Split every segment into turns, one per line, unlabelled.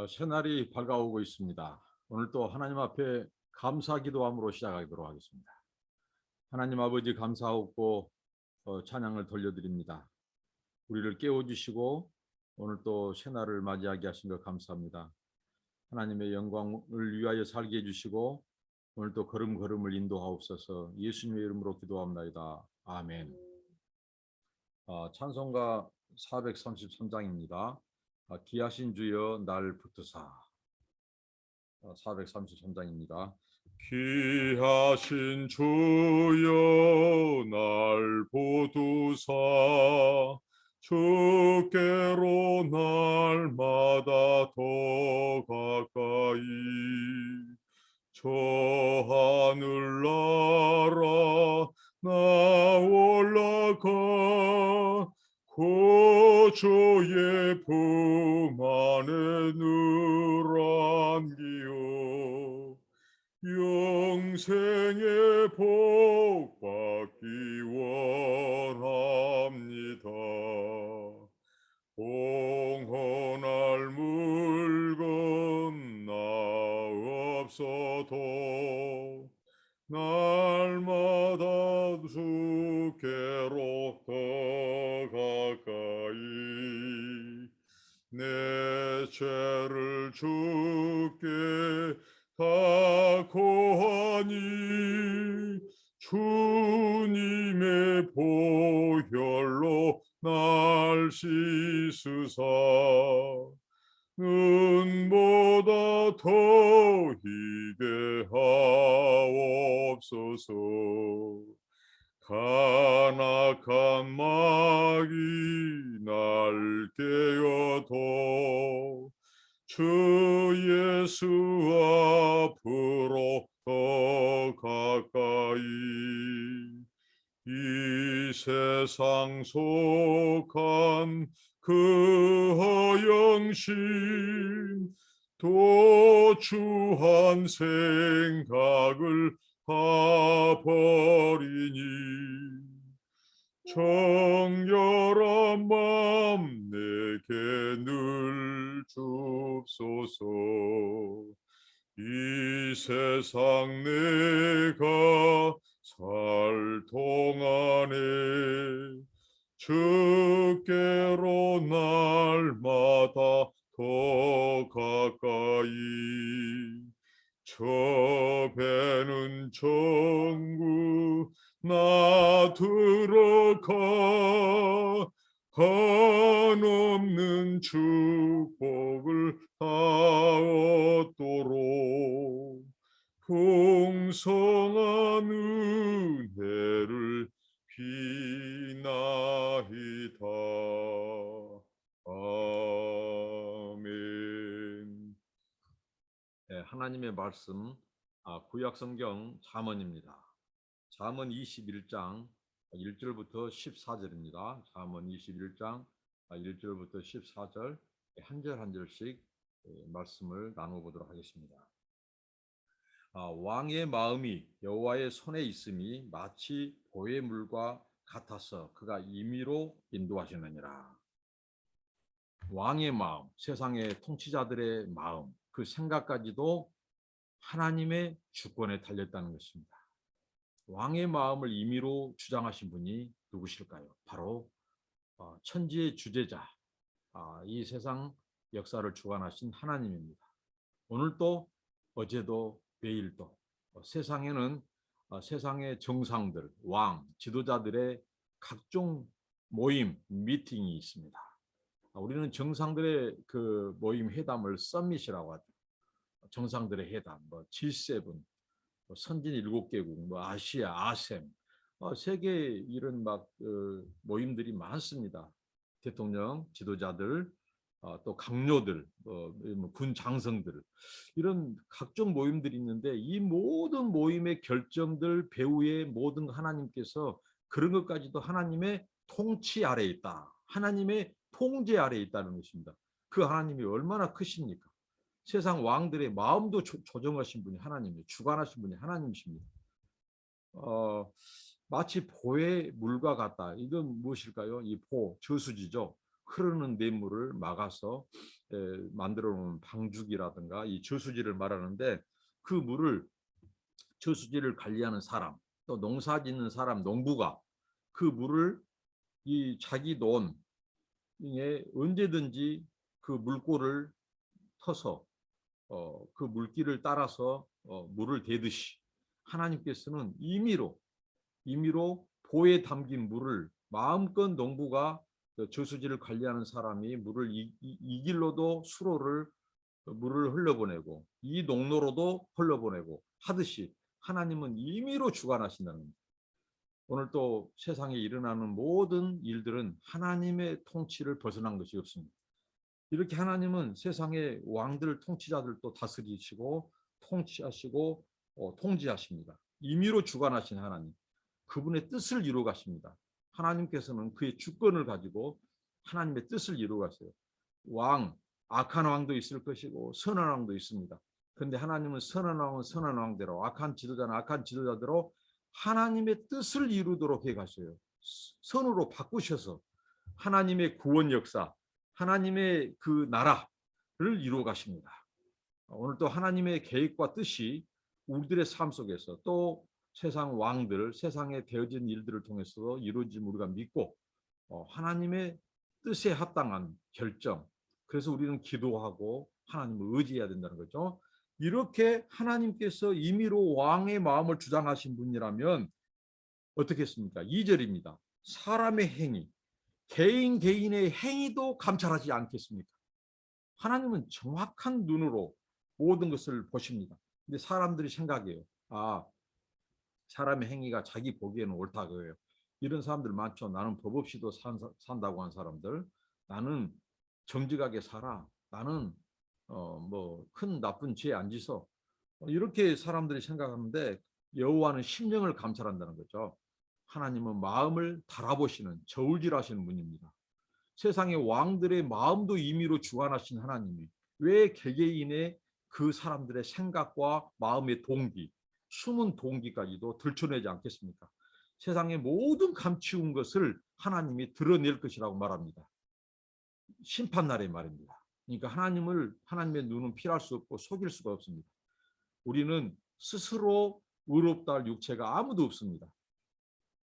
새날이 밝아오고 있습니다. 오늘 또 하나님 앞에 감사 기도함으로 시작하도록 하겠습니다. 하나님 아버지 감사하고 찬양을 돌려드립니다. 우리를 깨워주시고 오늘 또 새날을 맞이하게 하신 것 감사합니다. 하나님의 영광을 위하여 살게 해주시고 오늘 또 걸음걸음을 인도하옵소서. 예수님의 이름으로 기도합니다. 아멘. 찬송가 433장입니다. 귀하신 주여 날 붙드사. 433장입니다.
귀하신 주여 날 보두사 주께로 날마다 더 가까이 저 하늘나라 나 올라가 고주의 품 안에 늘 안기요 영생의 복 받기 원합니다. 공헌할 물건 나 없어도 날마다 주께로 더 가까이 내 죄를 주께 다 고하니 주님의 보혈로 날 씻으사 눈보다 더 희게 하옵소서. 간악한 마귀 날 깨어도 주 예수 앞으로 더 가까이 이 세상 속한 그 허영심 도주한 생각을 다 버리니 정결한 마음 내게 늘 줍소서. 이 세상 내가 살 동안에 주께로 날마다 더 가까이 저 배는 천국 나 들어가 한없는 축복을 다 얻도록 풍성한 은혜를 비나이다. 아멘.
네, 하나님의 말씀 구약성경 잠언입니다. 잠언 21장 1절부터 14절입니다. 잠언 21장 1절부터 14절 한 절 한 절씩 말씀을 나눠보도록 하겠습니다. 왕의 마음이 여호와의 손에 있음이 마치 보혜물과 같아서 그가 임의로 인도하시느니라. 왕의 마음, 세상의 통치자들의 마음, 그 생각까지도 하나님의 주권에 달렸다는 것입니다. 왕의 마음을 임의로 주장하신 분이 누구실까요? 바로 천지의 주재자, 이 세상 역사를 주관하신 하나님입니다. 오늘도 어제도 내일도 세상에는 세상의 정상들, 왕, 지도자들의 각종 모임, 미팅이 있습니다. 우리는 정상들의 그 모임 회담을 서밋이라고 하죠. 정상들의 회담, G7, 선진 7개국, 아시아, 아셈, 세계 이런 모임들이 많습니다. 대통령, 지도자들, 또 강요들, 군 장성들, 이런 각종 모임들이 있는데 이 모든 모임의 결정들 배후에 모든 하나님께서 그런 것까지도 하나님의 통치 아래에 있다. 하나님의 통제 아래에 있다는 것입니다. 그 하나님이 얼마나 크십니까? 세상 왕들의 마음도 조정하신 분이 하나님이에요. 주관하신 분이 하나님이십니다. 마치 보의 물과 같다. 이건 무엇일까요? 이 보, 저수지죠. 흐르는 냇물을 막아서 만들어 놓은 방죽이라든가 이 저수지를 말하는데 그 물을 저수지를 관리하는 사람 또 농사 짓는 사람 농부가 그 물을 이 자기 논에 언제든지 그 물꼬를 터서 그 물길을 따라서 물을 대듯이 하나님께서는 임의로 보에 담긴 물을 마음껏 농부가 저수지를 관리하는 사람이 물을 이 길로도 수로를 물을 흘려보내고 이 농로로도 흘려보내고 하듯이 하나님은 임의로 주관하신다는 겁니다. 오늘 또 세상에 일어나는 모든 일들은 하나님의 통치를 벗어난 것이 없습니다. 이렇게 하나님은 세상의 왕들, 통치자들도 다스리시고 통치하시고 통지하십니다. 임의로 주관하신 하나님, 그분의 뜻을 이루어 가십니다. 하나님께서는 그의 주권을 가지고 하나님의 뜻을 이루어 가세요. 악한 왕도 있을 것이고 선한 왕도 있습니다. 그런데 하나님은 선한 왕은 선한 왕대로, 악한 지도자는 악한 지도자대로 하나님의 뜻을 이루도록 해 가셔요. 선으로 바꾸셔서 하나님의 구원 역사, 하나님의 그 나라를 이루어 가십니다. 오늘 또 하나님의 계획과 뜻이 우리들의 삶 속에서 또 세상 왕들, 세상에 되어진 일들을 통해서 이루어짐 우리가 믿고 하나님의 뜻에 합당한 결정, 그래서 우리는 기도하고 하나님을 의지해야 된다는 거죠. 이렇게 하나님께서 임의로 왕의 마음을 주장하신 분이라면 어떻겠습니까? 2절입니다. 사람의 행위, 개인의 행위도 감찰하지 않겠습니까? 하나님은 정확한 눈으로 모든 것을 보십니다. 근데 사람들이 생각해요. 사람의 행위가 자기 보기에는 옳다 그래요. 이런 사람들 많죠. 나는 법 없이도 산다고 한 사람들. 나는 정직하게 살아. 나는 뭐 큰 나쁜 죄 안 지서. 이렇게 사람들이 생각하는데 여호와는 심령을 감찰한다는 거죠. 하나님은 마음을 달아보시는 저울질하시는 분입니다. 세상의 왕들의 마음도 임의로 주관하신 하나님이 왜 개개인의 그 사람들의 생각과 마음의 동기, 숨은 동기까지도 들춰내지 않겠습니까? 세상의 모든 감추운 것을 하나님이 드러낼 것이라고 말합니다. 심판날의 말입니다. 그러니까 하나님의 눈은 피할 수 없고 속일 수가 없습니다. 우리는 스스로 의롭다 할 육체가 아무도 없습니다.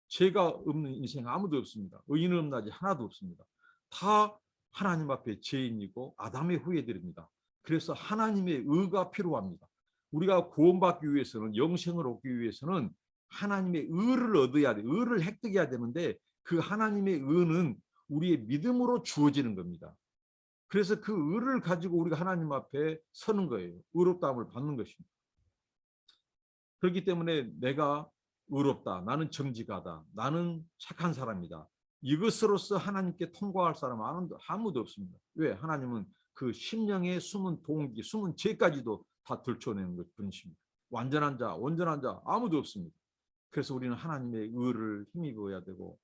죄가 없는 인생 아무도 없습니다. 의인은 없나지 하나도 없습니다. 다 하나님 앞에 죄인이고 아담의 후예들입니다. 그래서 하나님의 의가 필요합니다. 우리가 구원받기 위해서는, 영생을 얻기 위해서는 하나님의 의를 얻어야 돼. 의를 획득해야 되는데 그 하나님의 의는 우리의 믿음으로 주어지는 겁니다. 그래서 그 의를 가지고 우리가 하나님 앞에 서는 거예요. 의롭다함을 받는 것입니다. 그렇기 때문에 내가 의롭다, 나는 정직하다, 나는 착한 사람이다, 이것으로서 하나님께 통과할 사람은 아무도 없습니다. 왜? 하나님은 그 심령의 숨은 동기, 숨은 죄까지도 다 들춰내는 분이십니다. 완전한 자, 온전한 자 아무도 없습니다. 그래서 우리는 하나님의 의를 힘입어야 되고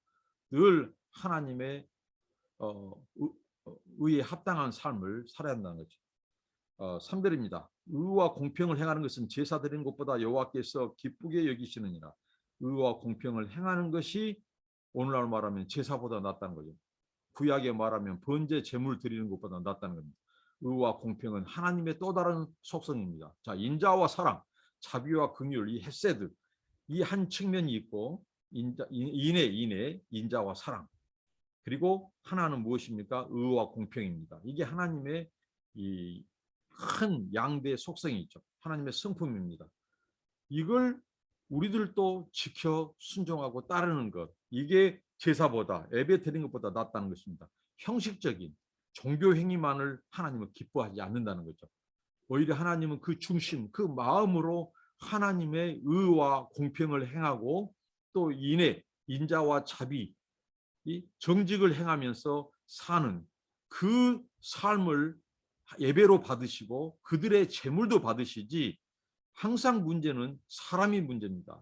늘 하나님의 의에 합당한 삶을 살아야 한다는 거죠. 3절입니다. 의와 공평을 행하는 것은 제사 드리는 것보다 여호와께서 기쁘게 여기시느니라. 의와 공평을 행하는 것이 오늘날 말하면 제사보다 낫다는 거죠. 구약에 말하면 번제 제물 드리는 것보다 낫다는 겁니다. 의와 공평은 하나님의 또 다른 속성입니다. 자, 인자와 사랑, 자비와 긍휼, 이 헤세드, 이 한 측면이 있고 인내, 인자와 사랑. 그리고 하나는 무엇입니까? 의와 공평입니다. 이게 하나님의 이 큰 양대의 속성이 있죠. 하나님의 성품입니다. 이걸 우리들도 지켜 순종하고 따르는 것, 이게 제사보다, 예배 드리는 것보다 낫다는 것입니다. 형식적인 종교 행위만을 하나님은 기뻐하지 않는다는 거죠. 오히려 하나님은 그 중심, 그 마음으로 하나님의 의와 공평을 행하고 또 인자와 자비, 이 정직을 행하면서 사는 그 삶을 예배로 받으시고 그들의 재물도 받으시지, 항상 문제는 사람이 문제입니다.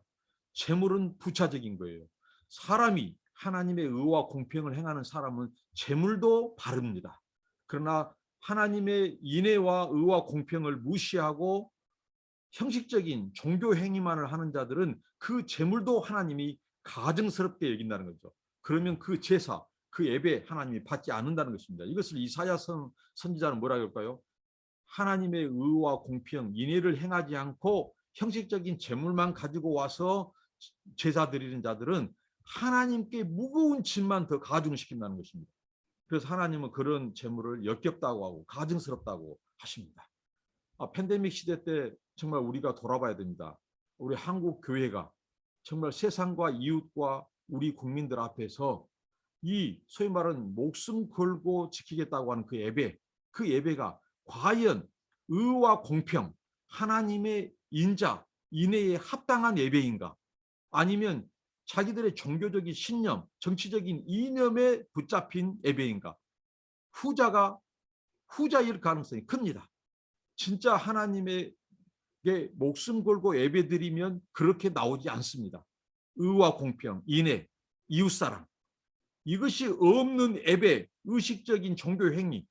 재물은 부차적인 거예요. 사람이 하나님의 의와 공평을 행하는 사람은 재물도 바릅니다. 그러나 하나님의 인애와 의와 공평을 무시하고 형식적인 종교 행위만을 하는 자들은 그 재물도 하나님이 가증스럽게 여긴다는 거죠. 그러면 그 제사, 그 예배 하나님이 받지 않는다는 것입니다. 이것을 이사야 선지자는 뭐라고 할까요? 하나님의 의와 공평, 인애를 행하지 않고 형식적인 재물만 가지고 와서 제사 드리는 자들은 하나님께 무거운 짐만 더 가중시킨다는 것입니다. 그래서 하나님은 그런 재물을 역겹다고 하고 가증스럽다고 하십니다. 팬데믹 시대 때 정말 우리가 돌아봐야 됩니다. 우리 한국 교회가 정말 세상과 이웃과 우리 국민들 앞에서 이 소위 말하는 목숨 걸고 지키겠다고 하는 그 예배가 과연 의와 공평, 하나님의 인자, 인애에 합당한 예배인가? 아니면 자기들의 종교적인 신념, 정치적인 이념에 붙잡힌 예배인가? 후자일 가능성이 큽니다. 진짜 하나님에게 목숨 걸고 예배드리면 그렇게 나오지 않습니다. 의와 공평, 인애, 이웃사랑. 이것이 없는 예배, 의식적인 종교 행위,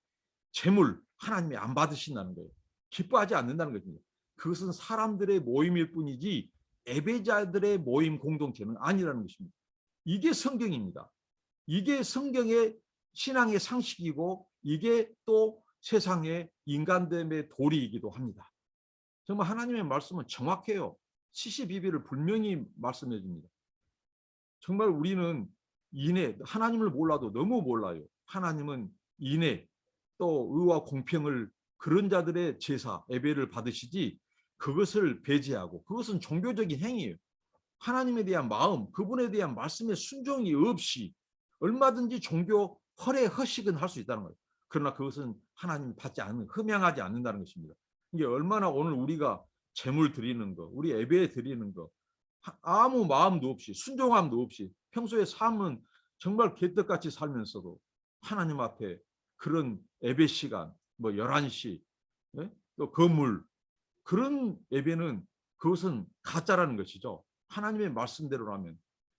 재물 하나님이 안 받으신다는 거예요. 기뻐하지 않는다는 것입니다. 그것은 사람들의 모임일 뿐이지 예배자들의 모임 공동체는 아니라는 것입니다. 이게 성경입니다. 이게 성경의 신앙의 상식이고 이게 또 세상의 인간됨의 도리이기도 합니다. 정말 하나님의 말씀은 정확해요. 시시비비를 분명히 말씀해 줍니다. 정말 우리는 인애, 하나님을 몰라도 너무 몰라요. 하나님은 인애, 또 의와 공평을 그런 자들의 제사, 예배를 받으시지 그것을 배제하고 그것은 종교적인 행위예요. 하나님에 대한 마음, 그분에 대한 말씀의 순종이 없이 얼마든지 종교 허례 허식은 할 수 있다는 거예요. 그러나 그것은 하나님 받지 않는, 흠양하지 않는다는 것입니다. 이게 얼마나 오늘 우리가 제물 드리는 거, 우리 예배 드리는 거 아무 마음도 없이 순종함도 없이 평소에 삶은 정말 개떡같이 살면서도 하나님 앞에 그런 예배 시간 뭐 11시 예? 또 건물 그런 예배는 그것은 가짜라는 것이죠. 하나님의 말씀대로라면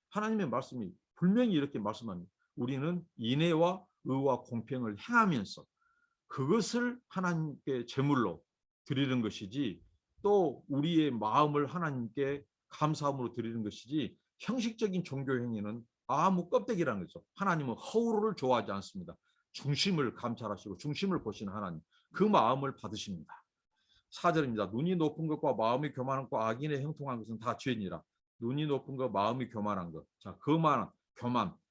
하나님의 말씀이 분명히 이렇게 말씀합니다. 우리는 인애와 의와 공평을 행하면서 그것을 하나님께 제물로 드리는 것이지 또 우리의 마음을 하나님께 감사함으로 드리는 것이지 형식적인 종교 행위는 아무 껍데기라는 거죠. 하나님은 허울을 좋아하지 않습니다. 중심을 감찰하시고 중심을 보시는 하나님 그 마음을 받으십니다. 4절입니다. 눈이 높은 것과 마음이 교만한 것과 악인의 형통한 것은 다 죄니라. 눈이 높은 것, 마음이 교만한 것. 자, 교만.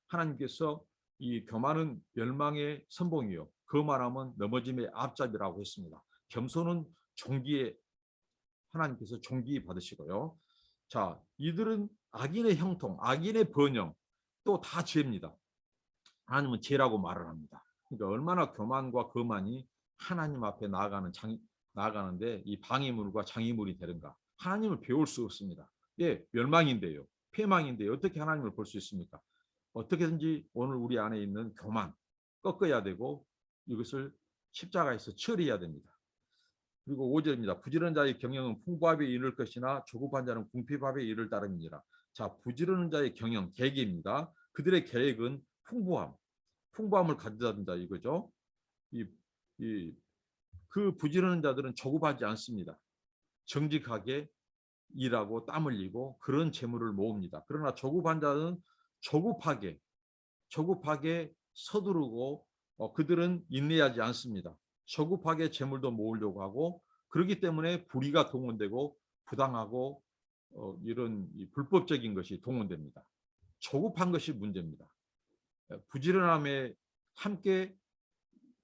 하나님께서 이 교만은 멸망의 선봉이요. 거만함은 넘어짐의 앞잡이라고 했습니다. 겸손은 종기에 하나님께서 종기 받으시고요. 자, 이들은 악인의 형통, 악인의 번영, 또 다 죄입니다. 하나님은 죄라고 말을 합니다. 그러니까 얼마나 교만과 거만이 하나님 앞에 나아가는데 이 방해물과 장애물이 되는가? 하나님을 배울 수 없습니다. 예, 멸망인데요. 폐망인데요. 어떻게 하나님을 볼 수 있습니까? 어떻게든지 오늘 우리 안에 있는 교만 꺾어야 되고 이것을 십자가에서 처리해야 됩니다. 그리고 5절입니다. 부지런한 자의 경영은 풍부함에 이를 것이나 조급한 자는 궁핍함에 이를 따름이니라. 자, 부지런한 자의 경영, 계획입니다. 그들의 계획은 풍부함을 가져다 준다 이거죠. 그 부지런한 자들은 조급하지 않습니다. 정직하게 일하고 땀 흘리고 그런 재물을 모읍니다. 그러나 조급한 자는 조급하게 서두르고 그들은 인내하지 않습니다. 조급하게 재물도 모으려고 하고 그렇기 때문에 불의가 동원되고 부당하고 이런 불법적인 것이 동원됩니다. 조급한 것이 문제입니다. 부지런함에 함께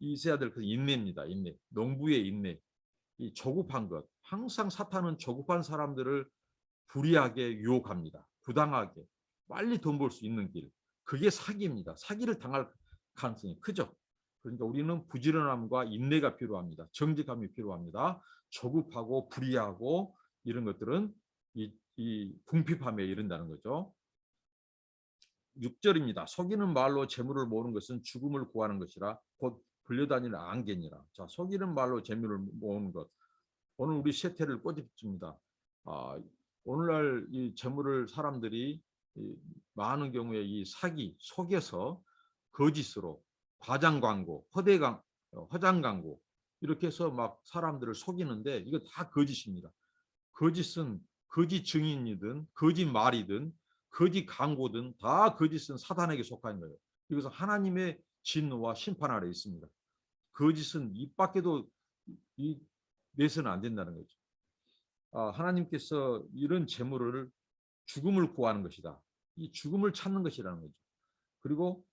있어야 될 것은 인내입니다. 인내. 농부의 인내. 이 조급한 것. 항상 사탄은 조급한 사람들을 불의하게 유혹합니다. 부당하게. 빨리 돈 벌 수 있는 길. 그게 사기입니다. 사기를 당할 가능성이 크죠. 그러니까 우리는 부지런함과 인내가 필요합니다. 정직함이 필요합니다. 조급하고 불의하고 이런 것들은 이 궁핍함에 이른다는 거죠. 6절입니다. 속이는 말로 재물을 모으는 것은 죽음을 구하는 것이라 곧 불려다니는 안개니라. 자, 속이는 말로 재물을 모으는 것. 오늘 우리 세태를 꼬집습니다. 오늘날 이 재물을 사람들이 많은 경우에 이 사기, 속여서 거짓으로 과장 광고, 허장 광고 이렇게 해서 막 사람들을 속이는데 이거 다 거짓입니다. 거짓은 거짓 증인이든 거짓 말이든 거짓 광고든 다 거짓은 사단에게 속한 거예요. 이것은 하나님의 진노와 심판 아래 있습니다. 거짓은 입 밖에도 내서는 안 된다는 거죠. 하나님께서 이런 재물을 죽음을 구하는 것이다. 이 죽음을 찾는 것이라는 거죠. 그리고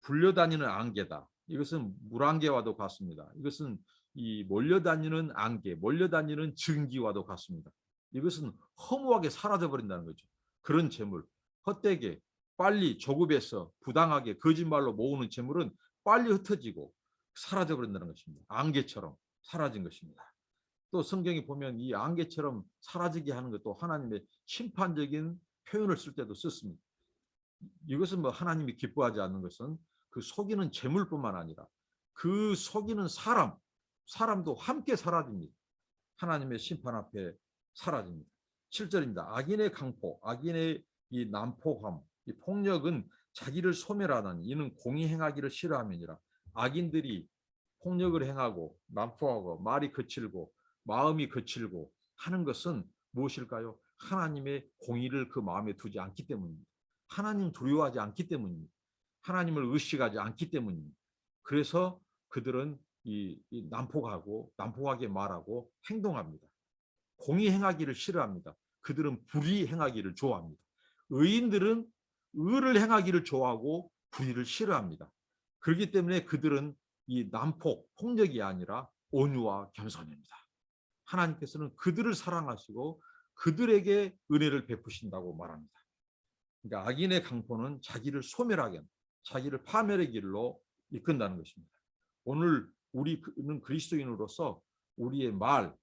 불려다니는 안개다. 이것은 물안개와도 같습니다. 이것은 이 몰려다니는 안개, 몰려다니는 증기와도 같습니다. 이것은 허무하게 사라져 버린다는 거죠. 그런 재물, 헛되게 빨리 조급해서 부당하게 거짓말로 모으는 재물은 빨리 흩어지고 사라져 버린다는 것입니다. 안개처럼 사라진 것입니다. 또 성경에 보면 이 안개처럼 사라지게 하는 것도 하나님의 심판적인 표현을 쓸 때도 썼습니다. 이것은 뭐 하나님이 기뻐하지 않는 것은 그 속이는 재물뿐만 아니라 그 속이는 사람도 함께 사라집니다. 하나님의 심판 앞에 사라집니다. 7절입니다. 악인의 강포, 악인의 이 난폭함, 이 폭력은 자기를 소멸하다니 이는 공의 행하기를 싫어함이니라. 악인들이 폭력을 행하고 난폭하고 말이 거칠고 마음이 거칠고 하는 것은 무엇일까요? 하나님의 공의를 그 마음에 두지 않기 때문입니다. 하나님 두려워하지 않기 때문입니다. 하나님을 의식하지 않기 때문입니다. 그래서 그들은 난폭하게 말하고 행동합니다. 공의 행하기를 싫어합니다. 그들은 불의 행하기를 좋아합니다. 의인들은 의를 행하기를 좋아하고 불의를 싫어합니다. 그렇기 때문에 그들은 이 폭력이 아니라 온유와 겸손입니다. 하나님께서는 그들을 사랑하시고 그들에게 은혜를 베푸신다고 말합니다. 그러니까 악인의 강포는 자기를 소멸하게, 자기를 파멸의 길로 이끈다는 것입니다. 오늘 우리는 그리스도인으로서 우리의 말,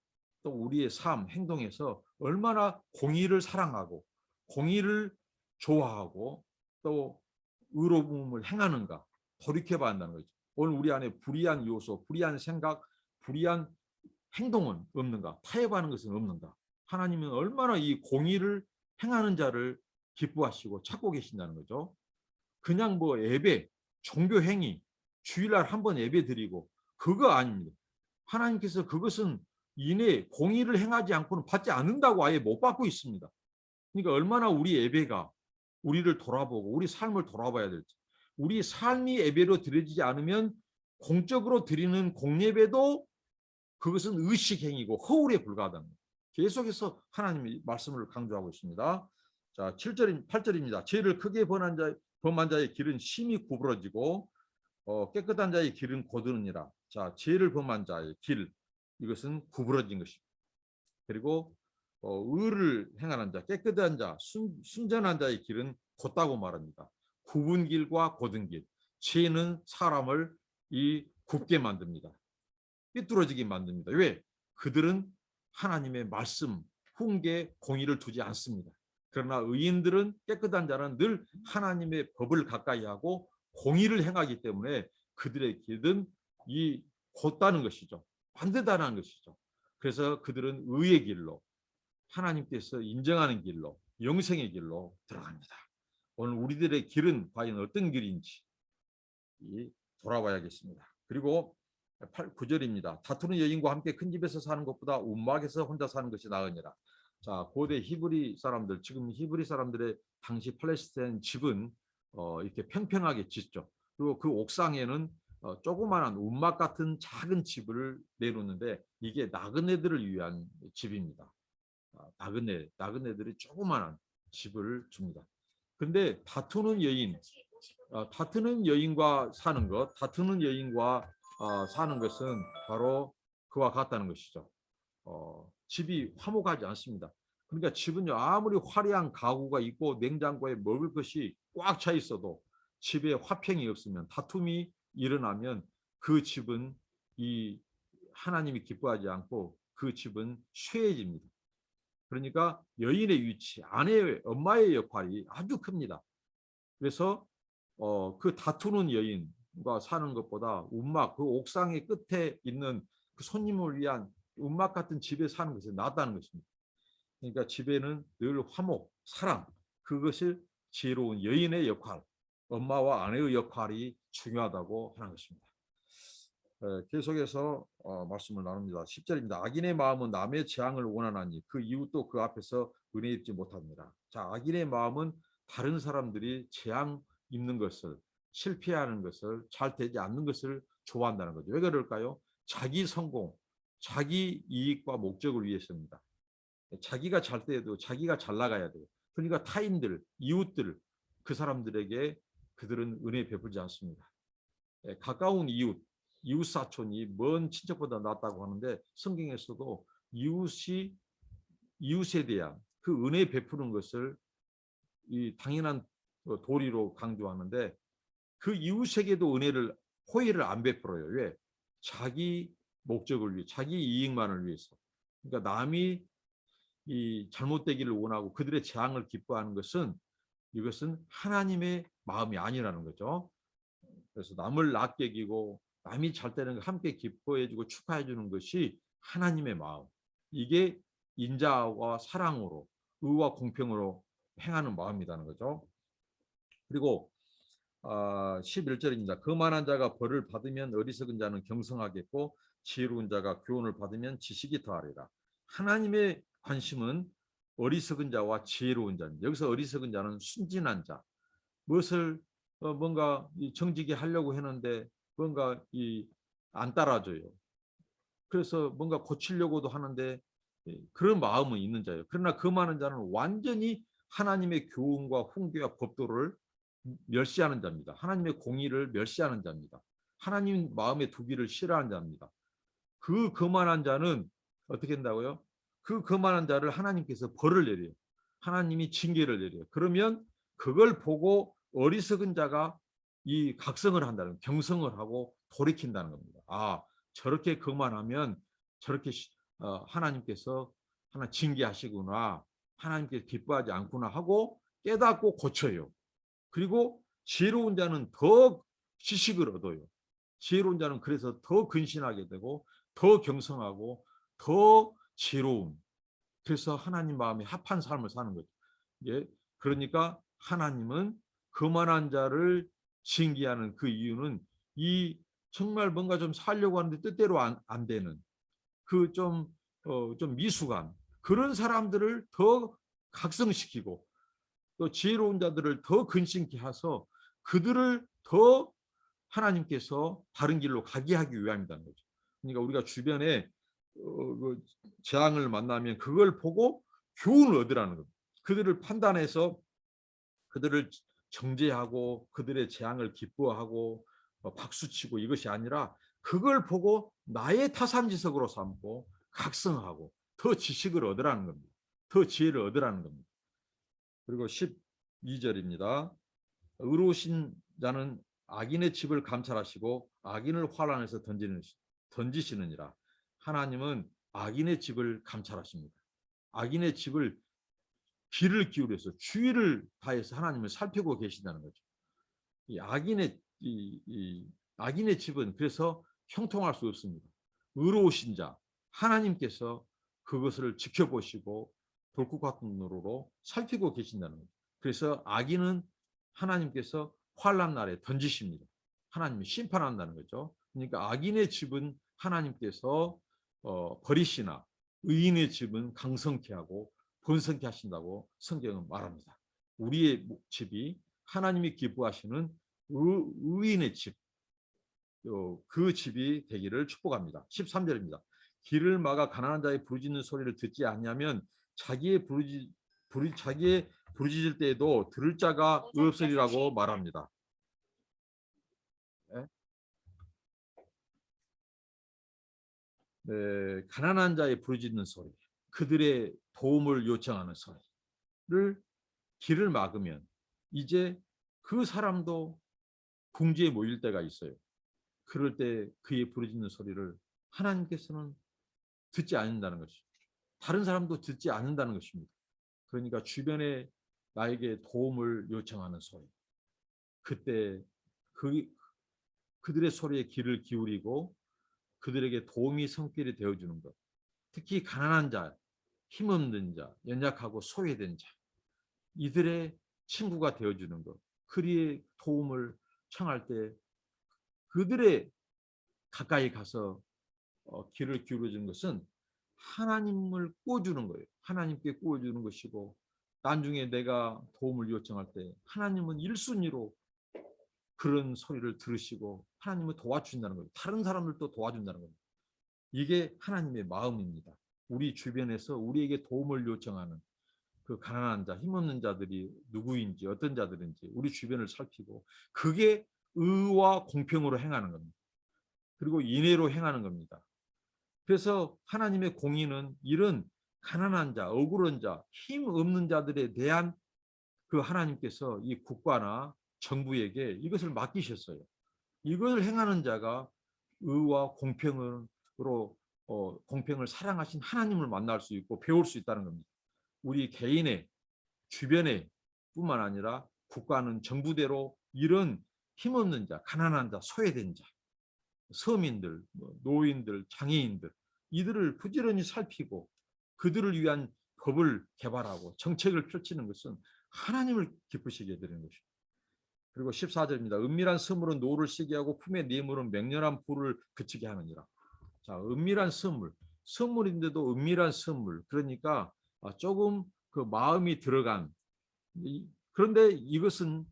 또 우리의 삶, 행동에서 얼마나 공의를 사랑하고 공의를 좋아하고 또 의로움을 행하는가 돌이켜봐야 한다는 거죠. 오늘 우리 안에 불의한 요소, 불의한 생각, 불의한 행동은 없는가? 타협하는 것은 없는가? 하나님은 얼마나 이 공의를 행하는 자를 기뻐하시고 찾고 계신다는 거죠. 그냥 뭐 예배, 종교 행위, 주일날 한번 예배 드리고 그거 아닙니다. 하나님께서 그것은 이내 공의를 행하지 않고는 받지 않는다고 아예 못 받고 있습니다. 그러니까 얼마나 우리 예배가 우리를 돌아보고 우리 삶을 돌아봐야 될지. 우리 삶이 예배로 드려지지 않으면 공적으로 드리는 공예배도 그것은 의식행위고 허울에 불과하다는 거예요. 계속해서 하나님의 말씀을 강조하고 있습니다. 자, 7절, 8절입니다. 죄를 크게 범한 자의 길은 심히 구부러지고 깨끗한 자의 길은 고드느니라. 자, 죄를 범한 자의 길, 이것은 구부러진 것입니다. 그리고 의를 행하는 자, 깨끗한 자, 순전한 자의 길은 곧다고 말합니다. 굽은 길과 곧은 길. 죄는 사람을 굽게 만듭니다. 삐뚤어지게 만듭니다. 왜? 그들은 하나님의 말씀, 훈계, 공의를 두지 않습니다. 그러나 의인들은 깨끗한 자는 늘 하나님의 법을 가까이 하고 공의를 행하기 때문에 그들의 길은 곧다는 것이죠. 반듯하다는 것이죠. 그래서 그들은 의의 길로 하나님께서 인정하는 길로 영생의 길로 들어갑니다. 오늘 우리들의 길은 과연 어떤 길인지 돌아봐야겠습니다. 그리고 9절입니다. 다투는 여인과 함께 큰 집에서 사는 것보다 움막에서 혼자 사는 것이 나으니라. 자, 고대 히브리 사람들, 지금 히브리 사람들의 당시 팔레스타인 집은 이렇게 평평하게 짓죠. 그리고 그 옥상에는 조그마한 움막 같은 작은 집을 내놓는데 이게 나그네들을 위한 집입니다. 나그네들이 조그마한 집을 줍니다. 근데 다투는 여인과 사는 것, 다투는 여인과 사는 것은 바로 그와 같다는 것이죠. 집이 화목하지 않습니다. 그러니까 집은요, 아무리 화려한 가구가 있고 냉장고에 먹을 것이 꽉 차 있어도 집에 화평이 없으면, 다툼이 일어나면 그 집은 하나님이 기뻐하지 않고 그 집은 쇠해집니다. 그러니까 여인의 위치, 엄마의 역할이 아주 큽니다. 그래서 그 다투는 여인과 사는 것보다 움막, 그 옥상의 끝에 있는 그 손님을 위한 움막 같은 집에 사는 것이 낫다는 것입니다. 그러니까 집에는 늘 화목, 사랑, 그것이 지혜로운 여인의 역할, 엄마와 아내의 역할이 중요하다고 하는 것입니다. 계속해서 말씀을 나눕니다. 10절입니다. 악인의 마음은 남의 재앙을 원하나니 그 이웃도 그 앞에서 은혜 입지 못합니다. 자, 악인의 마음은 다른 사람들이 재앙 입는 것을, 실패하는 것을, 잘 되지 않는 것을 좋아한다는 거죠. 왜 그럴까요? 자기 성공, 자기 이익과 목적을 위해서입니다. 자기가 잘 때에도 자기가 잘 나가야 돼요. 그러니까 타인들, 이웃들, 그 사람들에게 그들은 은혜 베풀지 않습니다. 가까운 이웃 사촌이 먼 친척보다 낫다고 하는데 성경에서도 이웃에 대한 그 은혜 베푸는 것을 이 당연한 도리로 강조하는데 그 이웃에게도 호의를 안 베풀어요. 왜? 자기 목적을 위해, 자기 이익만을 위해서. 그러니까 남이 이 잘못되기를 원하고 그들의 재앙을 기뻐하는 것은 이것은 하나님의 마음이 아니라는 거죠. 그래서 남을 낮게 여기고 남이 잘 되는 걸 함께 기뻐해주고 축하해주는 것이 하나님의 마음. 이게 인자와 사랑으로 의와 공평으로 행하는 마음이라는 거죠. 그리고 11절입니다. 거만한 자가 벌을 받으면 어리석은 자는 경성하겠고 지혜로운 자가 교훈을 받으면 지식이 더하리라. 하나님의 관심은 어리석은 자와 지혜로운 자입니다. 여기서 어리석은 자는 순진한 자, 무엇을 뭔가 정직히 하려고 했는데 뭔가 안 따라줘요. 그래서 뭔가 고치려고도 하는데 그런 마음은 있는 자예요. 그러나 그 많은 자는 완전히 하나님의 교훈과 훈계와 법도를 멸시하는 자입니다. 하나님의 공의를 멸시하는 자입니다. 하나님 마음에 두기를 싫어하는 자입니다. 그 거만한 자는 어떻게 된다고요? 그 거만한 자를 하나님께서 벌을 내려요. 하나님이 징계를 내려요. 그러면 그걸 보고 어리석은 자가 이 각성을 한다는, 경성을 하고 돌이킨다는 겁니다. 아, 저렇게 거만하면 저렇게 하나님께서 하나 징계하시구나, 하나님께서 기뻐하지 않구나 하고 깨닫고 고쳐요. 그리고 지혜로운 자는 더 지식을 얻어요. 지혜로운 자는 그래서 더 근신하게 되고 더 경성하고 더 지혜로운, 그래서 하나님 마음에 합한 삶을 사는 거죠. 예, 그러니까 하나님은 거만한 자를 징계하는 그 이유는 이 정말 뭔가 좀 살려고 하는데 뜻대로 안 되는 그 좀 미숙한 그런 사람들을 더 각성시키고 또 지혜로운 자들을 더 근신케 해서 그들을 더 하나님께서 바른 길로 가게 하기 위함이라는 거죠. 그러니까 우리가 주변에 그 재앙을 만나면 그걸 보고 교훈을 얻으라는 겁니다. 그들을 판단해서 그들을 정죄하고 그들의 재앙을 기뻐하고 박수치고 이것이 아니라 그걸 보고 나의 타산지석으로 삼고 각성하고 더 지식을 얻으라는 겁니다. 더 지혜를 얻으라는 겁니다. 그리고 12절입니다. 의로우신 자는 악인의 집을 감찰하시고 악인을 환란에서 던지시느니라. 하나님은 악인의 집을 감찰하십니다. 악인의 집을 귀를 기울여서 주의를 다해서 하나님을 살피고 계신다는 거죠. 악인의 집은 그래서 형통할 수 없습니다. 의로우신 자 하나님께서 그것을 지켜보시고 돌국 같은 눈으로 살피고 계신다는 거죠. 그래서 악인은 하나님께서 환난 날에 던지십니다. 하나님이 심판한다는 거죠. 그러니까 악인의 집은 하나님께서 버리시나 의인의 집은 강성케 하고 번성케 하신다고 성경은 말합니다. 우리의 집이 하나님이 기뻐하시는 의인의 집, 그 집이 되기를 축복합니다. 13절입니다. 길을 막아 가난한 자의 부르짖는 소리를 듣지 않냐면 자기의 부르짖을 때에도 들을 자가 없으리라고 말합니다. 네, 가난한 자의 부르짖는 소리, 그들의 도움을 요청하는 소리를 길을 막으면 이제 그 사람도 궁지에 모일 때가 있어요. 그럴 때 그의 부르짖는 소리를 하나님께서는 듣지 않는다는 것이죠. 다른 사람도 듣지 않는다는 것입니다. 그러니까 주변에 나에게 도움을 요청하는 소리, 그때 그들의 소리에 귀를 기울이고 그들에게 도움이 손길이 되어주는 것, 특히 가난한 자, 힘없는 자, 연약하고 소외된 자, 이들의 친구가 되어주는 것, 그리의 도움을 청할 때 그들의 가까이 가서 귀를 기울여주는 것은 하나님을 꾸어주는 거예요. 하나님께 꾸어주는 것이고 나중에 내가 도움을 요청할 때 하나님은 1순위로 그런 소리를 들으시고 하나님을 도와주신다는 거예요. 다른 사람들도 도와준다는 겁니다. 이게 하나님의 마음입니다. 우리 주변에서 우리에게 도움을 요청하는 그 가난한 자, 힘없는 자들이 누구인지 어떤 자들인지 우리 주변을 살피고 그게 의와 공평으로 행하는 겁니다. 그리고 인애로 행하는 겁니다. 그래서 하나님의 공의는 이런 가난한 자, 억울한 자, 힘 없는 자들에 대한 그 하나님께서 이 국가나 정부에게 이것을 맡기셨어요. 이것을 행하는 자가 의와 공평으로 공평을 사랑하신 하나님을 만날 수 있고 배울 수 있다는 겁니다. 우리 개인의 주변에 뿐만 아니라 국가는 정부대로 이런 힘없는 자, 가난한 자, 소외된 자, 서민들, 노인들, 장애인들 이들을 부지런히 살피고 그들을 위한 법을 개발하고 정책을 펼치는 것은 하나님을 기쁘시게 되는 것입니다. 그리고 14절입니다. 은밀한 선물은 노를 시게 하고 품의 뇌물은 맹렬한 부를 그치게 하느니라. 자, 은밀한 선물, 선물인데도 은밀한 선물. 그러니까 조금 그 마음이 들어간. 그런데 이것은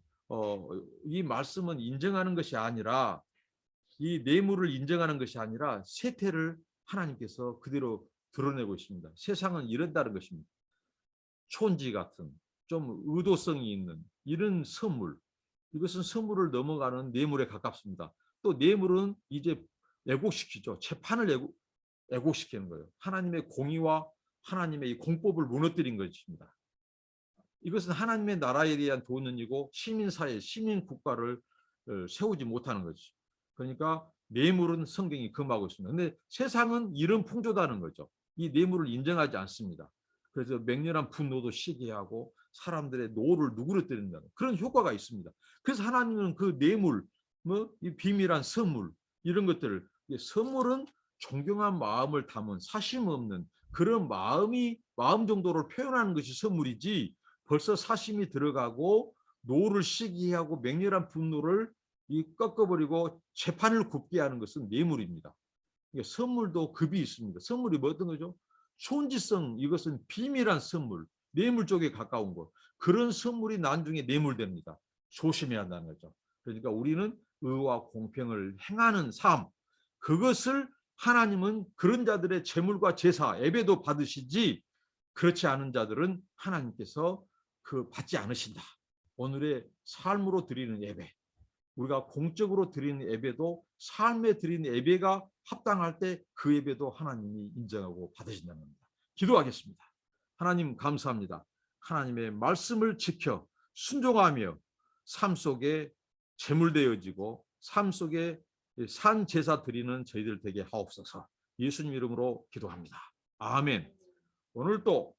이 말씀은 인정하는 것이 아니라 이 뇌물을 인정하는 것이 아니라 세태를 하나님께서 그대로 드러내고 있습니다. 세상은 이런다는 것입니다. 촌지 같은 좀 의도성이 있는 이런 선물, 이것은 선물을 넘어가는 뇌물에 가깝습니다. 또 뇌물은 이제 왜곡시키죠. 재판을 왜곡시키는 거예요. 하나님의 공의와 하나님의 이 공법을 무너뜨린 것입니다. 이것은 하나님의 나라에 대한 도전이고 시민사회, 시민국가를 세우지 못하는 것이죠. 그러니까 뇌물은 성경이 금하고 있습니다. 그런데 세상은 이런 풍조다는 거죠. 이 뇌물을 인정하지 않습니다. 그래서 맹렬한 분노도 시게 하고 사람들의 노를 누그러뜨린다는 그런 효과가 있습니다. 그래서 하나님은 그 뇌물, 이 비밀한 선물 이런 것들을 선물은 존경한 마음을 담은 사심 없는 그런 마음 정도를 표현하는 것이 선물이지 벌써 사심이 들어가고 노를 시기하고 맹렬한 분노를 꺾어버리고 재판을 굽게 하는 것은 뇌물입니다. 선물도 급이 있습니다. 선물이 뭐 어떤 거죠? 손지성, 이것은 비밀한 선물, 뇌물 쪽에 가까운 것. 그런 선물이 나중에 뇌물됩니다. 조심해야 한다는 거죠. 그러니까 우리는 의와 공평을 행하는 삶, 그것을 하나님은 그런 자들의 제물과 제사, 예배도 받으시지 그렇지 않은 자들은 하나님께서 받지 않으신다. 오늘의 삶으로 드리는 예배, 우리가 공적으로 드리는 예배도 삶에 드리는 예배가 합당할 때 그 예배도 하나님이 인정하고 받으신다는 겁니다. 기도하겠습니다. 하나님 감사합니다. 하나님의 말씀을 지켜 순종하며 삶 속에 제물되어지고 삶 속에 산 제사 드리는 저희들 되게 하옵소서. 예수님 이름으로 기도합니다. 아멘. 오늘도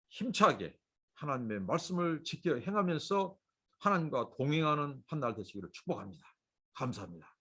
힘차게 하나님의 말씀을 지켜 행하면서 하나님과 동행하는 한 날 되시기를 축복합니다. 감사합니다.